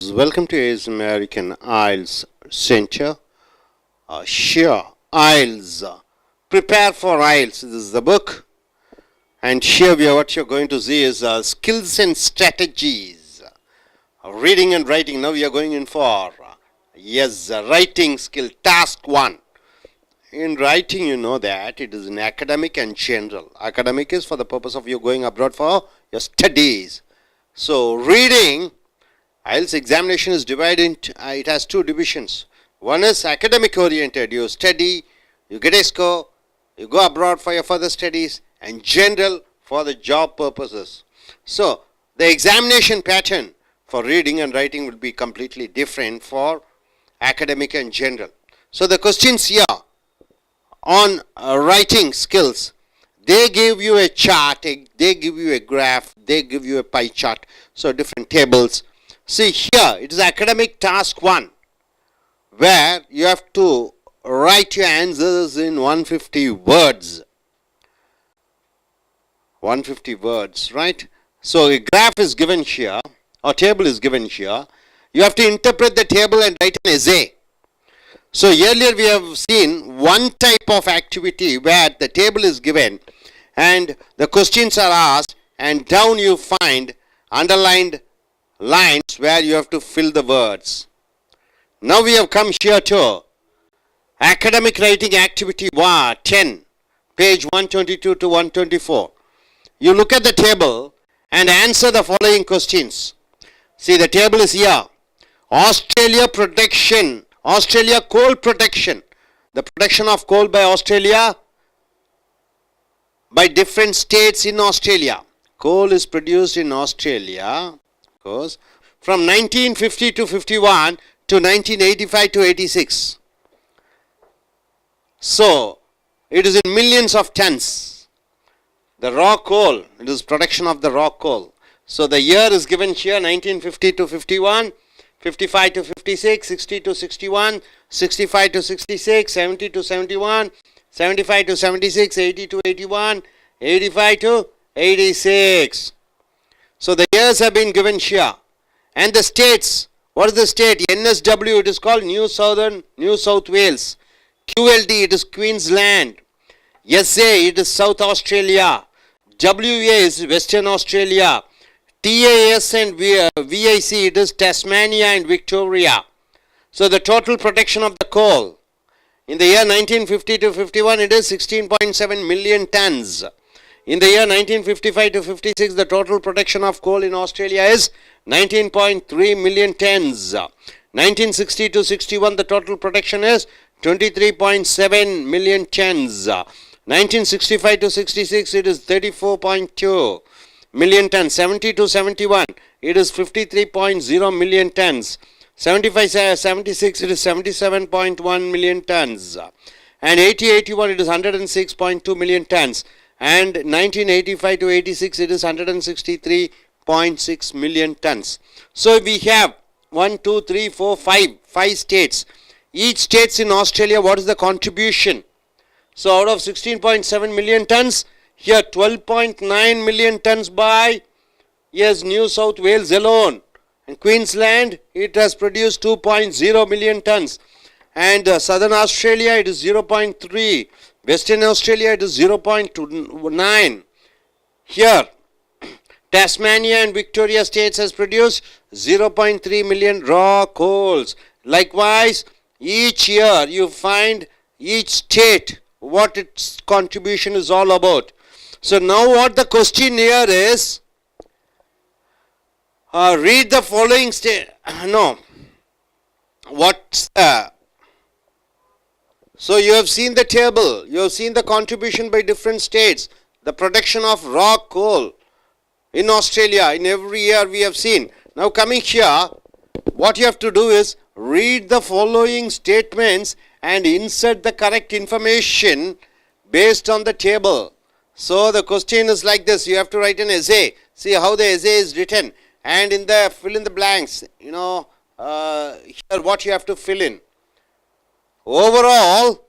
Welcome to AS American I.E.L.T.S Center. Here, I.E.L.T.S. Prepare for I.E.L.T.S. This is the book. And here what you're going to see is skills and strategies. Reading and writing. Now we are going in for, writing skill, task 1. In writing, you know that it is in academic and general. Academic is for the purpose of you going abroad for your studies. So, reading, I.E.L.T.S examination is divided into, it has two divisions. One is academic oriented, you study, you get a score, you go abroad for your further studies, and general for the job purposes. So, the examination pattern for reading and writing will be completely different for academic and general. So, the questions here on writing skills, they give you a chart, they give you a graph, they give you a pie chart, so different tables. See here, it is academic task 1, where you have to write your answers in 150 words. 150 words, right? So a graph is given here, or table is given here. You have to interpret the table and write an essay. So earlier we have seen one type of activity where the table is given and the questions are asked, and down you find underlined lines where you have to fill the words. Now we have come here to academic writing activity 10, page 122 to 124. You look at the table and answer the following questions. See, the table is here. Australia protection, Australia coal protection. The protection of coal by Australia, by different states in Australia. Coal is produced in Australia, of course, from 1950 to 51 to 1985 to 86. So, it is in millions of tons. The raw coal, it is production of the raw coal. So, the year is given here, 1950 to 51, 55 to 56, 60 to 61, 65 to 66, 70 to 71, 75 to 76, 80 to 81, 85 to 86. So the years have been given here. And the states, what is the state? NSW, it is called New South Wales. QLD, it is Queensland. SA, it is South Australia. WA is Western Australia. TAS and VIC, it is Tasmania and Victoria. So the total production of the coal in the year 1950 to 51, it is 16.7 million tons. In the year 1955 to 56, the total production of coal in Australia is 19.3 million tons. 1960 to 61, the total production is 23.7 million tons. 1965 to 66, it is 34.2 million tons. 70 to 71, it is 53.0 million tons. 75-76, it is 77.1 million tons. And 80-81, it is 106.2 million tons. And 1985 to 86, it is 163.6 million tons. So we have 5 states. Each states in Australia, what is the contribution? So out of 16.7 million tons, here 12.9 million tons by, New South Wales alone. And Queensland, it has produced 2.0 million tons. And Southern Australia, it is 0.3. Western Australia, it is 0.9. Here, Tasmania and Victoria states has produced 0.3 million raw coals. Likewise, each year you find each state what its contribution is all about. So now what the question here is, read the following So you have seen the table, you have seen the contribution by different states, the production of raw coal in Australia, in every year we have seen. Now coming here, what you have to do is read the following statements and insert the correct information based on the table. So the question is like this, you have to write an essay. See how the essay is written, and in the fill in the blanks, here what you have to fill in. Overall,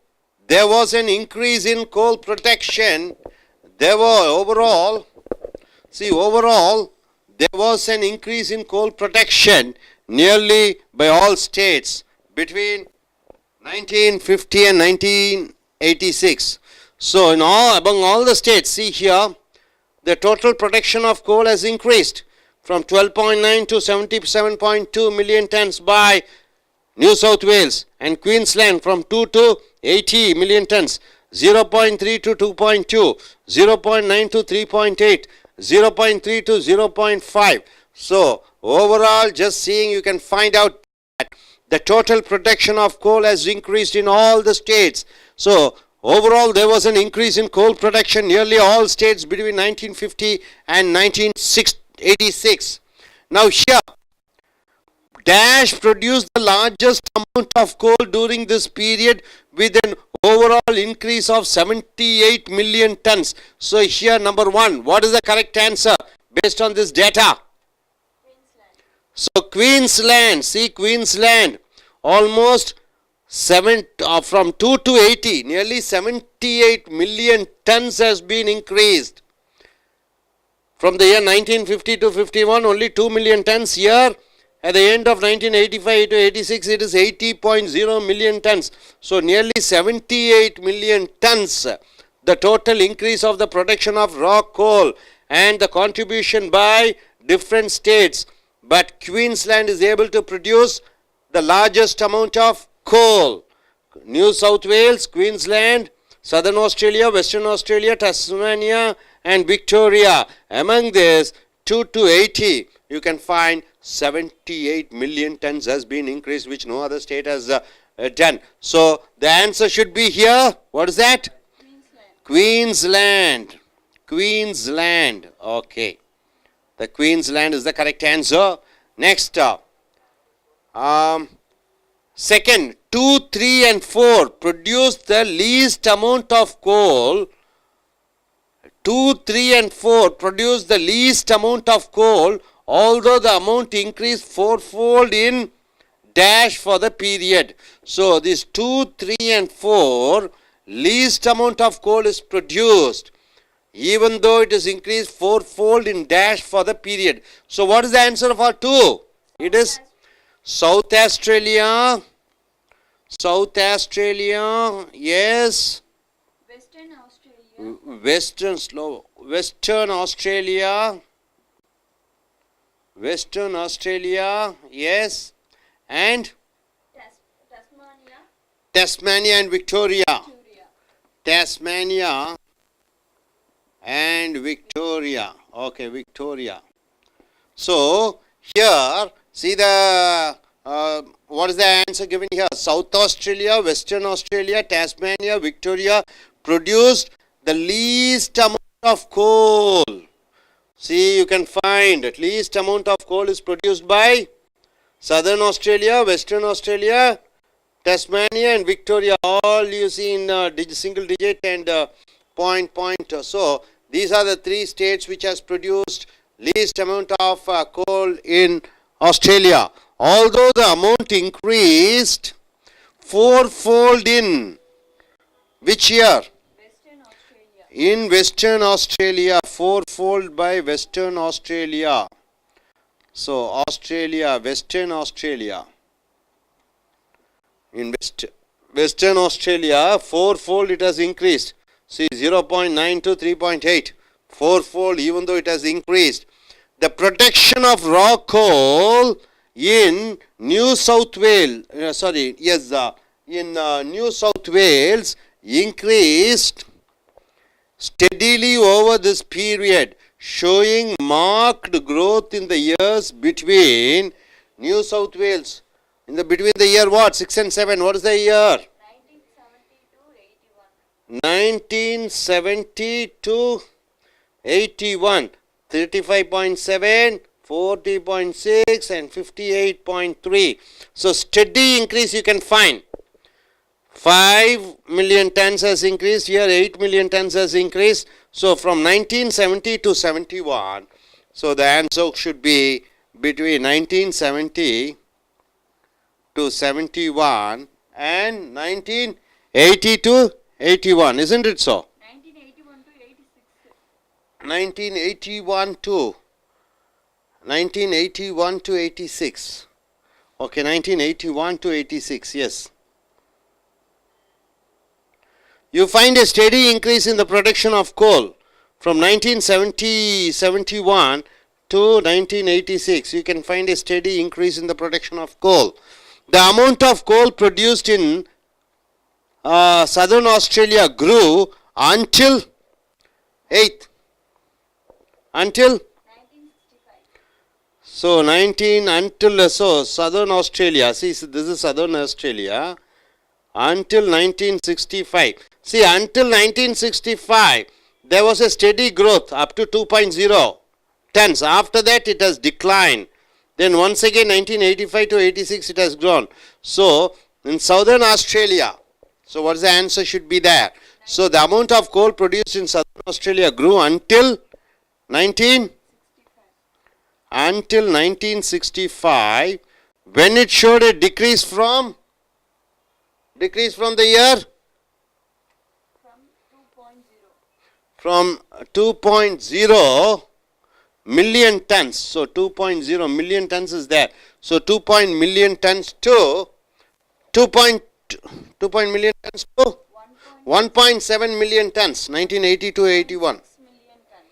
there was an increase in coal protection. Overall, there was an increase in coal protection nearly by all states between 1950 and 1986. So among all the states, see here, the total production of coal has increased from 12.9 to 77.2 million tons by New South Wales and Queensland, from 2 to 80 million tons, 0.3 to 2.2, 0.9 to 3.8, 0.3 to 0.5. So overall, just seeing, you can find out that the total production of coal has increased in all the states. So overall, there was an increase in coal production nearly all states between 1950 and 1986. Now here, Dash produced the largest amount of coal during this period with an overall increase of 78 million tons. So here, number one, what is the correct answer based on this data? Queensland. So Queensland, see Queensland, almost from 2 to 80, nearly 78 million tons has been increased. From the year 1950 to 51, only 2 million tons. Here, at the end of 1985 to 86, it is 80.0 million tons. So nearly 78 million tons. The total increase of the production of raw coal and the contribution by different states. But Queensland is able to produce the largest amount of coal. New South Wales, Queensland, Southern Australia, Western Australia, Tasmania and Victoria. Among this, 2 to 80, you can find 78 million tons has been increased, which no other state has done. So the answer should be here. What is that? Queensland. Queensland. Okay. The Queensland is the correct answer. Next. Second, 2, 3 and 4 produce the least amount of coal. 2, 3 and 4 produce the least amount of coal, although the amount increased fourfold in dash for the period. So these 2, 3 and 4, least amount of coal is produced, even though it is increased fourfold in dash for the period. So what is the answer for 2? It is South Australia. South Australia, yes. Western Australia. Western Australia. Western Australia, yes. And Tasmania. Tasmania and Victoria. Victoria. Tasmania and Victoria. Okay, Victoria. So here, see the what is the answer given here? South Australia, Western Australia, Tasmania, Victoria produced the least amount of coal. See, you can find at least amount of coal is produced by Southern Australia, Western Australia, Tasmania and Victoria. All you see in single digit and point. So these are the 3 states which has produced least amount of coal in Australia. Although the amount increased fourfold in which year? Western Australia. In Western Australia, fourfold by Western Australia. So Australia, Western Australia. In Western Australia, fourfold it has increased. See, 0.9 to 3.8. Fourfold, even though it has increased. The production of raw coal in New South Wales, in New South Wales increased steadily over this period, showing marked growth in the years between New South Wales. Between the year what? 6 and 7. What is the year? 1970 to 81. 35.7, 40.6 and 58.3. So steady increase you can find. 5 million tons has increased, here 8 million tons has increased. So from 1970 to 71. So the answer should be between 1970 to 71 and 1980 to 81. Isn't it so? 1981 to 86. 1981 to 86. Okay, 1981 to 86, yes. You find a steady increase in the production of coal from 1971 to 1986. You can find a steady increase in the production of coal. The amount of coal produced in southern Australia grew until 8th. Until 1965. so 19 until so southern Australia. See, this is southern Australia until 1965. See, until 1965 there was a steady growth up to 2.0 tons. After that it has declined. Then once again 1985 to 86 it has grown. So in southern Australia, so what is the answer should be there? So the amount of coal produced in southern Australia grew until 1965, when it showed a decrease from the year From 2.0. from 2.0 million tons. So 2.0 million tons is there. So 2 million tons to 2 million tons to 1.7 million tons, 1980 to 81. 6 million tons.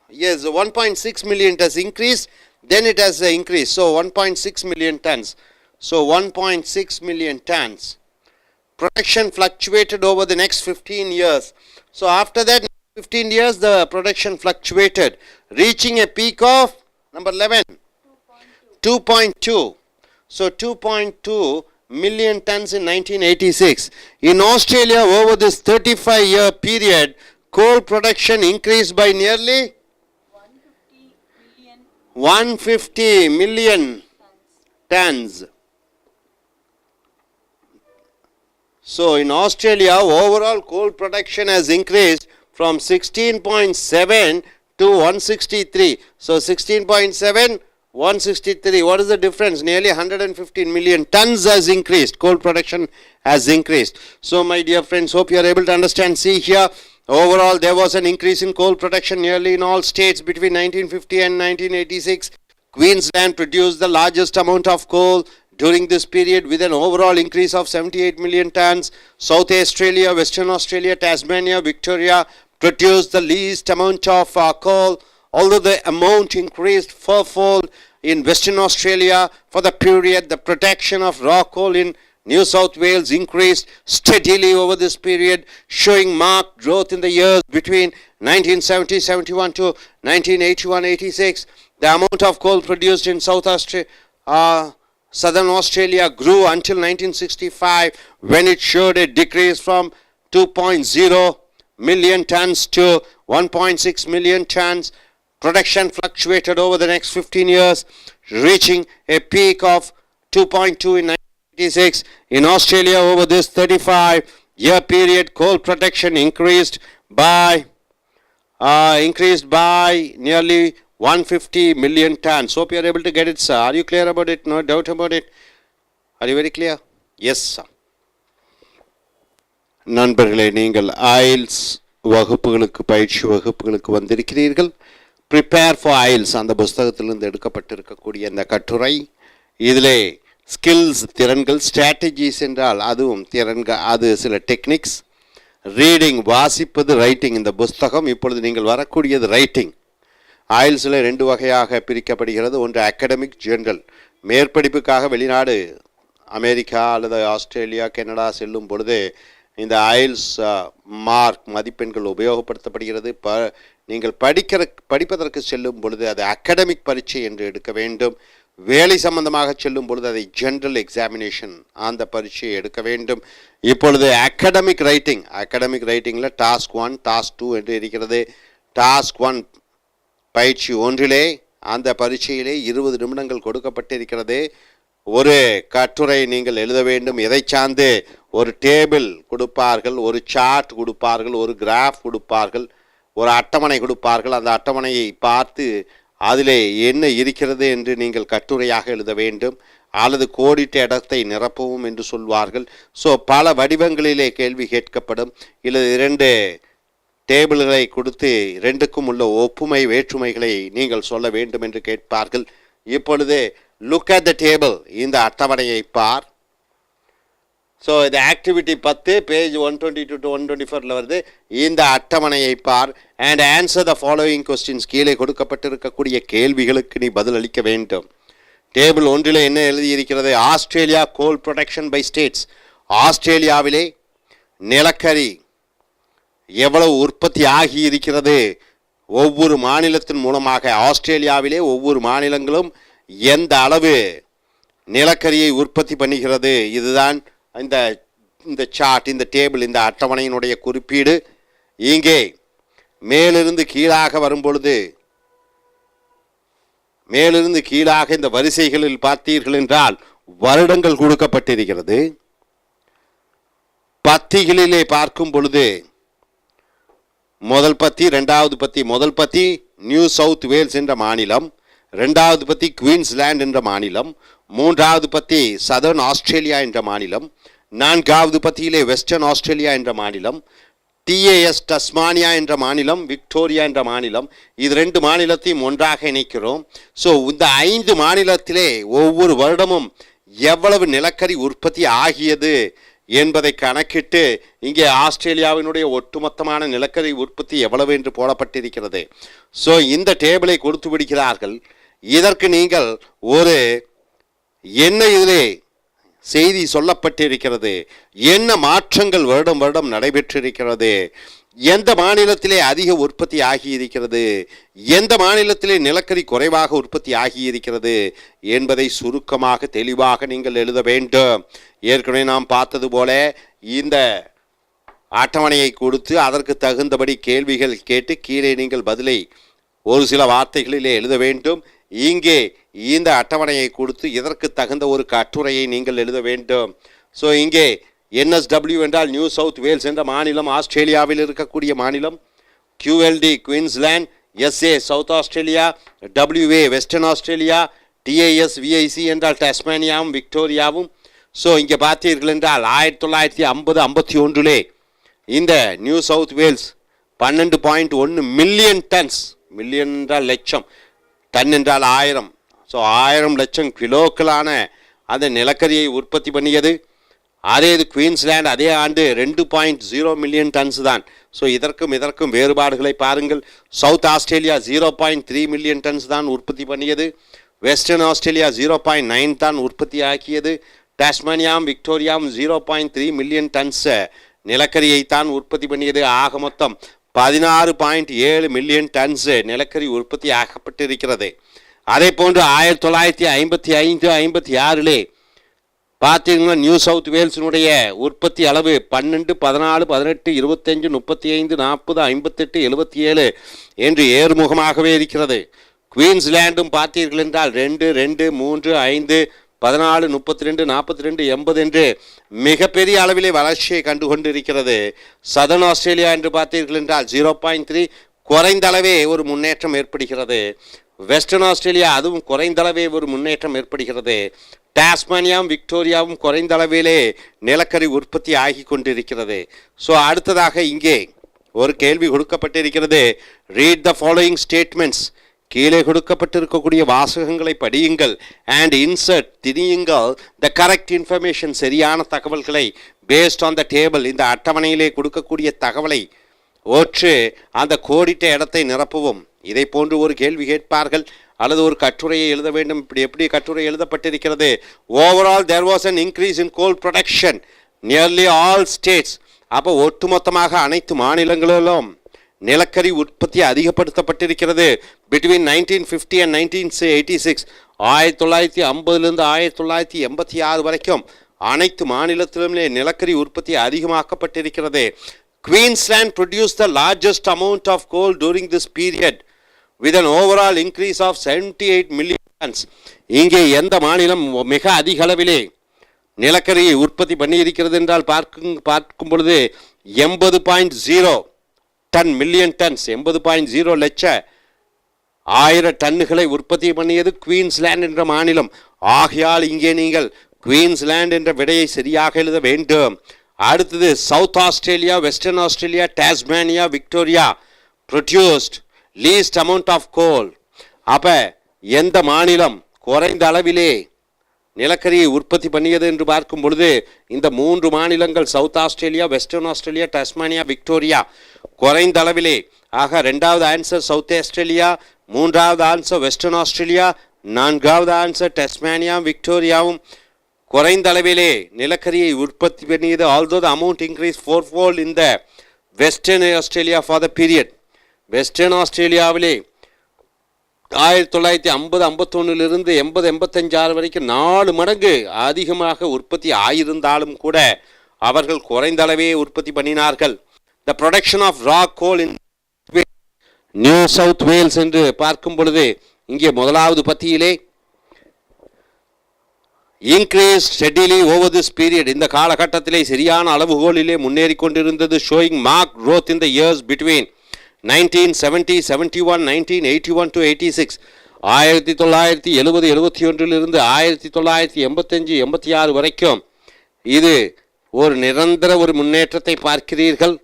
Yes, 1.6 million tons increased, then it has increased. So 1.6 million tons. So 1.6 million tons. Production fluctuated over the next 15 years. So after that 15 years the production fluctuated, reaching a peak of number 11, 2.2. So 2.2 million tons in 1986. In Australia, over this 35-year period, coal production increased by nearly 150 million tons. So in Australia, overall coal production has increased from 16.7 to 163. So 16.7, 163. What is the difference? Nearly 115 million tons has increased. Coal production has increased. So my dear friends, hope you are able to understand. See here, overall there was an increase in coal production nearly in all states between 1950 and 1986. Queensland produced the largest amount of coal during this period with an overall increase of 78 million tons. South Australia, Western Australia, Tasmania, Victoria produced the least amount of coal, although the amount increased fourfold in Western Australia for the period. The production of raw coal in New South Wales increased steadily over this period, showing marked growth in the years between 1970-71 to 1981-86. The amount of coal produced in Southern Australia grew until 1965, when it showed a decrease from 2.0 million tons to 1.6 million tons. Production fluctuated over the next 15 years, reaching a peak of 2.2 in 1986. In Australia, over this 35-year period, coal production increased by nearly 150 million tons. Hope you are able to get it, sir. Are you clear about it? No doubt about it. Are you very clear? Yes, sir. நண்பர்களே, நீங்கள் ஐஎல்ஸ் வகுப்புகளுக்கு பயிற்சி வகுப்புகளுக்கு வந்திருக்கிறீர்கள். Prepare for ஐஎல்ஸ் அந்த புஸ்தகத்திலிருந்து எடுக்கப்பட்டிருக்கக்கூடிய இந்த கட்டுரை, இதிலே ஸ்கில்ஸ் திறன்கள், ஸ்ட்ராட்டஜிஸ் என்றால் அதுவும் திறன்கள், அது சில டெக்னிக்ஸ், ரீடிங் வாசிப்பது, ரைட்டிங். இந்த புஸ்தகம் இப்பொழுது நீங்கள் வரக்கூடியது ரைட்டிங். ஐஎல்ஸில் 2 வகையாக பிரிக்கப்படுகிறது. ஒன்று அகாடமிக், ஜெனரல். மேற்படிப்புக்காக வெளிநாடு அமெரிக்கா அல்லது ஆஸ்திரேலியா, கனடா செல்லும் பொழுது இந்த ஐஎல்ஸ் மார்க் மதிப்பெண்கள் உபயோகப்படுத்தப்படுகிறது. நீங்கள் படிப்பதற்கு செல்லும் பொழுது அது அகாடமிக் பரீட்சை என்று எடுக்க வேண்டும். வேலை சம்பந்தமாக செல்லும் பொழுது அதை ஜெனரல் எக்ஸாமினேஷன் அந்த பரீட்சையை எடுக்க வேண்டும். இப்பொழுது அகாடமிக் ரைட்டிங்கில் டாஸ்க் 1, டாஸ்க் 2 என்று இருக்கிறது. டாஸ்க் 1 பயிற்சி 1 அந்த பரீட்சையிலே 20 நிமிடங்கள் கொடுக்கப்பட்டிருக்கிறது. ஒரு கட்டுரை நீங்கள் எழுத வேண்டும். எதை சார்ந்து? ஒரு டேபிள் கொடுப்பார்கள், ஒரு சார்ட் கொடுப்பார்கள், ஒரு கிராஃப் கொடுப்பார்கள், ஒரு அட்டவணை கொடுப்பார்கள். அந்த அட்டவணையை பார்த்து அதிலே என்ன இருக்கிறது என்று நீங்கள் கட்டுரையாக எழுத வேண்டும். அல்லது கோடிட்ட இடத்தை நிரப்பவும் என்று சொல்வார்கள். ஸோ பல வடிவங்களிலே கேள்வி கேட்கப்படும். இல்லை 2 டேபிள்களை கொடுத்து 2க்கும் உள்ள ஒப்புமை வேற்றுமைகளை நீங்கள் சொல்ல வேண்டும் என்று கேட்பார்கள். இப்பொழுது லுக் அட் த டேபிள், இந்த அட்டவணையை பார். ஸோ இது ஆக்டிவிட்டி 10 பேஜ் 122 to 124 வருது. இந்த அட்டவணையை பார் and answer the following questions. கீழே கொடுக்கப்பட்டிருக்கக்கூடிய கேள்விகளுக்கு நீ பதில் அளிக்க வேண்டும். டேபிள் 1 என்ன எழுதியிருக்கிறது? Australia coal production by states. ஆஸ்திரேலியாவிலே நிலக்கரி எவ்வளவு உற்பத்தி ஆகி இருக்கிறது? ஒவ்வொரு மாநிலத்தின் மூலமாக ஆஸ்திரேலியாவிலே ஒவ்வொரு மாநிலங்களும் எந்த அளவு நிலக்கரியை உற்பத்தி பண்ணுகிறது? இதுதான் இந்த சார்ட், இந்த டேபிள், இந்த அட்டவணையினுடைய குறிப்பீடு. இங்கே மேலிருந்து கீழாக வரும்பொழுது, மேலிருந்து கீழாக இந்த வரிசைகளில் பார்த்தீர்கள் என்றால் வருடங்கள் கொடுக்கப்பட்டிருக்கிறது. பத்திகளிலே பார்க்கும் பொழுது முதல் பத்தி, இரண்டாவது பத்தி. முதல் பத்தி நியூ சவுத் வேல்ஸ் என்ற மாநிலம், இரண்டாவது பத்தி குயின்ஸ்லாந்து என்ற மாநிலம், மூன்றாவது பத்தி சதர்ன் ஆஸ்திரேலியா என்ற மாநிலம், நான்காவது பத்தியிலே வெஸ்டர்ன் ஆஸ்திரேலியா என்ற மாநிலம், டிஏஎஸ் டஸ்மானியா என்ற மாநிலம், விக்டோரியா என்ற மாநிலம். இது 2 மாநிலத்தையும் ஒன்றாக இணைக்கிறோம். ஸோ இந்த 5 மாநிலத்திலே ஒவ்வொரு வருடமும் எவ்வளவு நிலக்கரி உற்பத்தி ஆகியது என்பதை கணக்கிட்டு இங்கே ஆஸ்திரேலியாவினுடைய ஒட்டுமொத்தமான நிலக்கரி உற்பத்தி எவ்வளவு என்று போடப்பட்டிருக்கிறது. ஸோ இந்த டேபிளை கொடுத்து விடுகிறார்கள். இதற்கு நீங்கள் ஒரு என்ன இதிலே செய்தி சொல்லப்பட்டிருக்கிறது, என்ன மாற்றங்கள் வருடம் வருடம் நடைபெற்றிருக்கிறது, எந்த மாநிலத்திலே அதிக உற்பத்தி ஆகியிருக்கிறது, எந்த மாநிலத்திலே நிலக்கரி குறைவாக உற்பத்தி ஆகியிருக்கிறது என்பதை சுருக்கமாக தெளிவாக நீங்கள் எழுத வேண்டும். ஏற்கனவே நாம் பார்த்தது போல இந்த அட்டவணையை கொடுத்து அதற்கு தகுந்தபடி கேள்விகள் கேட்டு கீழே நீங்கள் பதிலை ஒரு சில வார்த்தைகளிலே எழுத வேண்டும். இங்கே இந்த அட்டவணையை கொடுத்து இதற்கு தகுந்த ஒரு கட்டுரையை நீங்கள் எழுத வேண்டும். ஸோ இங்கே NSW என்றால் நியூ சவுத் வேல்ஸ் என்ற மாநிலம் ஆஸ்திரேலியாவில் இருக்கக்கூடிய மாநிலம், QLD Queensland, SA south Australia, WA western Australia, TAS VIC என்றால் டஸ்மானியாவும் விக்டோரியாவும். ஸோ இங்கே பார்த்தீர்கள் என்றால் 1950-51 இந்த New South Wales 12.1 million tons, million என்றால் லட்சம், டன் என்றால் 1000, ஸோ 1000 லட்சம் கிலோக்களான அந்த நிலக்கரியை உற்பத்தி பண்ணியது. அதே இது குயின்ஸ்லாந்து அதே ஆண்டு 2.0 மில்லியன் டன்ஸ் தான். ஸோ இதற்கும் வேறுபாடுகளை பாருங்கள். சவுத் ஆஸ்திரேலியா 0.3 மில்லியன் டன்ஸ் தான் உற்பத்தி பண்ணியது. வெஸ்டர்ன் ஆஸ்திரேலியா 0.9 தான் உற்பத்தி ஆக்கியது. டாஸ்மானியாவும் விக்டோரியாவும் 0.3 மில்லியன் டன்ஸ் நிலக்கரியை தான் உற்பத்தி பண்ணியது. ஆக மொத்தம் 16.7 மில்லியன் டன்ஸ் நிலக்கரி உற்பத்தி ஆகப்பட்டிருக்கிறது. அதே போன்று 1955-56 பார்த்தீங்கன்னா நியூ சவுத் வேல்ஸினுடைய உற்பத்தி அளவு 12, 14, 18, 25, 35, 40, 58, 77 என்று ஏறுமுகமாகவே இருக்கிறது. குயின்ஸ்லாண்டும் பார்த்தீர்கள் என்றால் 2, 2, 3, 5, 14, 32, 42, 80 என்று மிகப்பெரிய அளவிலே வளர்ச்சியை கண்டு கொண்டிருக்கிறது. சதர்ன் ஆஸ்திரேலியா என்று பார்த்தீர்கள் என்றால் 0.3, குறைந்த அளவே ஒரு முன்னேற்றம் ஏற்படுகிறது. வெஸ்டர்ன் ஆஸ்திரேலியா அதுவும் குறைந்த அளவே ஒரு முன்னேற்றம் ஏற்படுகிறது. டாஸ்மானியாவும் விக்டோரியாவும் குறைந்த அளவிலே நிலக்கரி உற்பத்தி ஆகி கொண்டிருக்கிறது. ஸோ அடுத்ததாக இங்கே ஒரு கேள்வி கொடுக்கப்பட்டிருக்கிறது. Read the following statements. கீழே கொடுக்கப்பட்டிருக்கக்கூடிய வாசகங்களை படியுங்கள் அண்ட் இன்சர்ட், திரியுங்கள் த கரெக்ட் இன்ஃபர்மேஷன், சரியான தகவல்களை பேஸ்ட் ஆன் த டேபிள், இந்த அட்டவணையிலே கொடுக்கக்கூடிய தகவலை ஒற்று அந்த கோடிட்ட இடத்தை நிரப்பவும். இதை போன்று ஒரு கேள்வி கேட்பார்கள் அல்லது ஒரு கட்டுரையை எழுத வேண்டும். இப்படி எப்படி கட்டுரை எழுதப்பட்டிருக்கிறது? Overall there was an increase in coal production nearly all states. அப்போ ஒட்டுமொத்தமாக அனைத்து மாநிலங்களிலும் நிலக்கரி உற்பத்தி அதிகப்படுத்தப்பட்டிருக்கிறது. பிட்வீன் 1950 and 1986, 1950 1986 வரைக்கும் அனைத்து மாநிலத்திலும் நிலக்கரி உற்பத்தி அதிகமாக்கப்பட்டிருக்கிறது. Queensland produced the largest amount of coal during this period with an overall increase of 78 million tons. இங்கே எந்த மாநிலம் மிக அதிக அளவிலே நிலக்கரியை உற்பத்தி பண்ணியிருக்கிறது என்றால் பார்க்கும் பொழுது 80.0 டன் மில்லியன் டன்ஸ், 80.0 லட்ச 1000 டன்னுகளை உற்பத்தி பண்ணியது குயின்ஸ்லாந்து என்ற மாநிலம். ஆகையால் இங்கே நீங்கள் குயின்ஸ்லாந்து என்ற விடையை சரியாக எழுத வேண்டும். அடுத்தது South Australia, Western Australia, Tasmania, Victoria produced least amount of coal. அப்போ எந்த மாநிலம் குறைந்த அளவிலே நிலக்கரியை உற்பத்தி பண்ணியது என்று பார்க்கும் பொழுது இந்த 3 மாநிலங்கள் South Australia, Western Australia, Tasmania, Victoria குறைந்த அளவிலே. ஆக 2வது ஆன்சர் சவுத் ஆஸ்திரேலியா, 3வது ஆன்சர் வெஸ்டர்ன் ஆஸ்திரேலியா, 4வது ஆன்சர் டஸ்மானியா, விக்டோரியாவும் குறைந்த அளவிலே நிலக்கரியை உற்பத்தி பண்ணியது. although the amount increased fourfold in the Western Australia for the period. Western ஆஸ்திரேலியாவிலே 1950-51 80-85 வரைக்கும் 4 மடங்கு அதிகமாக உற்பத்தி ஆயிருந்தாலும் கூட அவர்கள் குறைந்த அளவே உற்பத்தி பண்ணினார்கள். The production of raw coal in New South Wales என்று பார்க்கும் பொழுது இங்கே முதலாவது பத்தியிலே increased steadily over this period. இந்த காலகட்டத்திலே சரியான அளவுகோலிலே முன்னேறி கொண்டிருந்தது. showing marked growth in the years between 1970, 71, 1981 to 86. 1970-71 இருந்து 1985-86 வரைக்கும் இது ஒரு நிரந்தர ஒரு முன்னேற்றத்தை பார்க்கிறீர்கள்.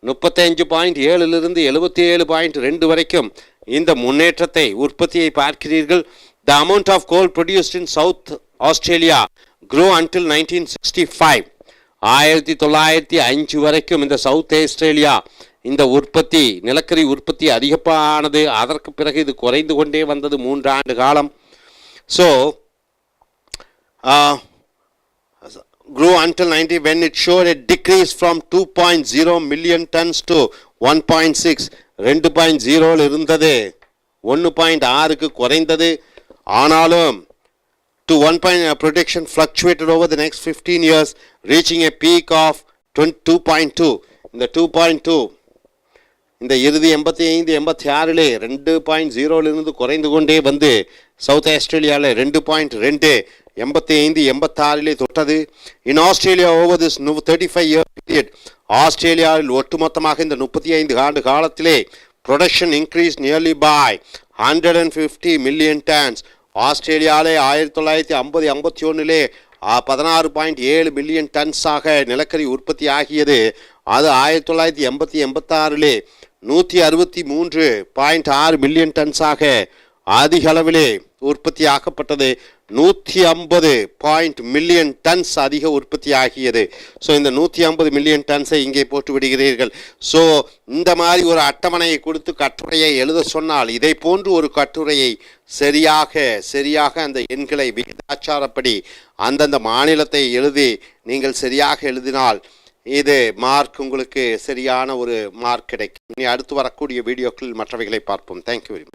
35.7 இருந்து 77.2 வரைக்கும் இந்த முன்னேற்றத்தை உற்பத்தியை பார்க்கிறீர்கள். The amount of coal produced in South Australia grew until 1965. 1905 வரைக்கும் இந்த சவுத் ஆஸ்திரேலியா இந்த உற்பத்தி நிலக்கரி உற்பத்தி அதிகமானது. அதற்கு பிறகு இது குறைந்து கொண்டே வந்தது 3 ஆண்டு காலம். So grew until 90 when it showed a decrease from 2.0 million tons to 1.6. 2.0 இருந்தது 1.6க்கு குறைந்தது. ஆனாலும் to 1. Production fluctuated over the next 15 years reaching a peak of 2.2. இந்த 2.2 இந்த இறுதி 85-86 2.0 குறைந்து கொண்டே வந்து சவுத் ஆஸ்திரேலியாவில் 2.2 85-86 தொட்டது. In Australia over this 35 year period ஆஸ்திரேலியாவில் ஒட்டுமொத்தமாக இந்த 35 ஆண்டு காலத்திலே production increase nearly by 150 million tons. ஆஸ்திரேலியாவிலே 1950-51 16.7 மில்லியன் டன்ஸாக நிலக்கரி உற்பத்தி ஆகியது. அது 1980-86 163.6 மில்லியன் டன்ஸாக அதிக அளவிலே உற்பத்தி ஆக்கப்பட்டது. 150 மில்லியன் டன்ஸ் அதிக உற்பத்தி ஆகியது. ஸோ இந்த 150 மில்லியன் டன்ஸை இங்கே போட்டு விடுகிறீர்கள். ஸோ இந்த மாதிரி ஒரு அட்டவணையை கொடுத்து கட்டுரையை எழுத சொன்னால் இதை போன்று ஒரு கட்டுரையை சரியாக அந்த எண்களை விகிதாச்சாரப்படி அந்தந்த மாநிலத்தை எழுதி நீங்கள் சரியாக எழுதினால் இது மார்க் உங்களுக்கு சரியான ஒரு மார்க் கிடைக்கும். இனி அடுத்து வரக்கூடிய வீடியோக்களில் மற்றவைகளை பார்ப்போம். Thank you very much.